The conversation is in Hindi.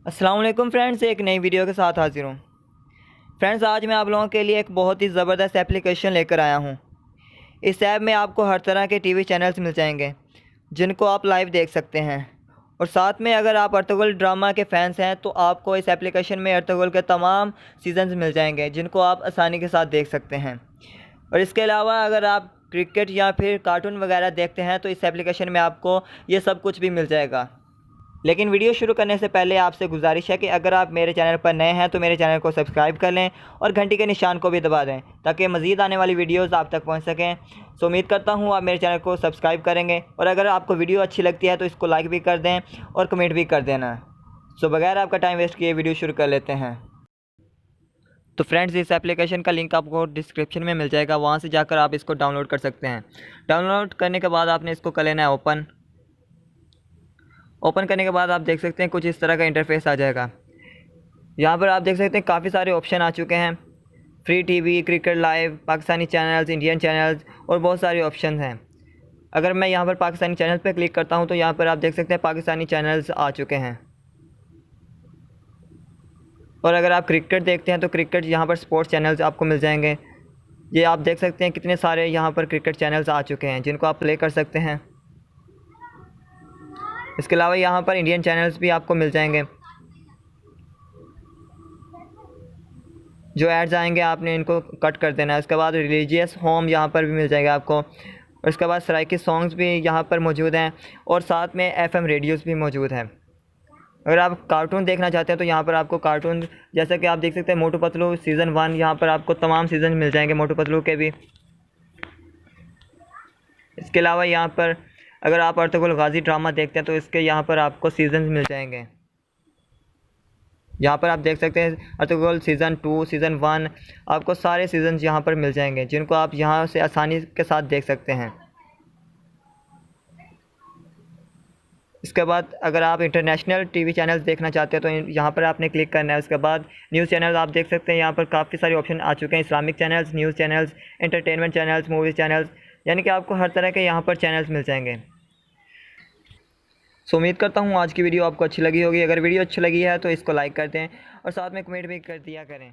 अस्सलाम वालेकुम फ्रेंड्स, एक नई वीडियो के साथ हाजिर हूँ। फ्रेंड्स, आज मैं आप लोगों के लिए एक बहुत ही ज़बरदस्त एप्लीकेशन लेकर आया हूँ। इस ऐप में आपको हर तरह के टीवी चैनल्स मिल जाएंगे जिनको आप लाइव देख सकते हैं। और साथ में अगर आप अर्तुगरुल ड्रामा के फ़ैन्स हैं तो आपको इस एप्लीकेशन में अर्तुगरुल के तमाम सीज़न्स मिल जाएंगे जिनको आप आसानी के साथ देख सकते हैं। और इसके अलावा अगर आप क्रिकेट या फिर कार्टून वगैरह देखते हैं तो इस एप्लीकेशन में आपको ये सब कुछ भी मिल जाएगा। लेकिन वीडियो शुरू करने से पहले आपसे गुजारिश है कि अगर आप मेरे चैनल पर नए हैं तो मेरे चैनल को सब्सक्राइब कर लें और घंटी के निशान को भी दबा दें ताकि मज़ीद आने वाली वीडियोस आप तक पहुंच सकें। सो उम्मीद करता हूं आप मेरे चैनल को सब्सक्राइब करेंगे और अगर आपको वीडियो अच्छी लगती है तो इसको लाइक भी कर दें और कमेंट भी कर देना। सो बगैर आपका टाइम वेस्ट किए वीडियो शुरू कर लेते हैं। तो फ्रेंड्स, इस एप्लीकेशन का लिंक आपको डिस्क्रिप्शन में मिल जाएगा, वहाँ से जाकर आप इसको डाउनलोड कर सकते हैं। डाउनलोड करने के बाद आपने इसको कर लेना है ओपन करने के बाद आप देख सकते हैं कुछ इस तरह का इंटरफेस आ जाएगा। यहाँ पर आप देख सकते हैं काफ़ी सारे ऑप्शन आ चुके हैं। Free TV, cricket live, Pakistani channels, Indian channels और बहुत सारे ऑप्शन हैं। अगर मैं यहाँ पर पाकिस्तानी चैनल पर क्लिक करता हूँ तो यहाँ पर आप देख सकते हैं पाकिस्तानी चैनल्स आ चुके हैं। और अगर आप क्रिकेट देखते हैं तो क्रिकेट यहाँ पर स्पोर्ट्स चैनल्स आपको मिल जाएंगे। ये आप देख सकते हैं कितने सारे यहाँ पर क्रिकेट चैनल्स आ चुके हैं जिनको आप प्ले कर सकते हैं। इसके अलावा यहाँ पर इंडियन चैनल्स भी आपको मिल जाएंगे। जो एड्स आएंगे आपने इनको कट कर देना है। उसके बाद रिलीजियस होम यहाँ पर भी मिल जाएगा आपको। और उसके बाद सराइकी सॉन्ग्स भी यहाँ पर मौजूद हैं और साथ में एफएम रेडियोस भी मौजूद हैं। अगर आप कार्टून देखना चाहते हैं तो यहाँ पर आपको कार्टून जैसा कि आप देख सकते हैं मोटू पतलू सीज़न 1, यहाँ पर आपको तमाम सीज़न मिल जाएंगे मोटू पतलू के भी। इसके अलावा यहाँ पर अगर आप अर्तुगरुल गाजी ड्रामा देखते हैं तो इसके यहाँ पर आपको सीज़न्स मिल जाएंगे। यहाँ पर आप देख सकते हैं अर्तुगरुल सीज़न 2, सीज़न 1, आपको सारे सीज़न्स यहाँ पर मिल जाएंगे जिनको आप यहाँ से आसानी के साथ देख सकते हैं। इसके बाद अगर आप इंटरनेशनल टीवी चैनल्स देखना चाहते हैं तो यहाँ पर आपने क्लिक करना है। उसके बाद न्यूज़ चैनल आप देख सकते हैं, यहाँ पर काफ़ी सारे ऑप्शन आ चुके हैं। Islamic channels, news channels, entertainment channels, movie channels, यानी कि आपको हर तरह के यहाँ पर चैनल्स मिल जाएंगे। सो उम्मीद करता हूँ आज की वीडियो आपको अच्छी लगी होगी। अगर वीडियो अच्छी लगी है तो इसको लाइक कर दें और साथ में कमेंट भी कर दिया करें।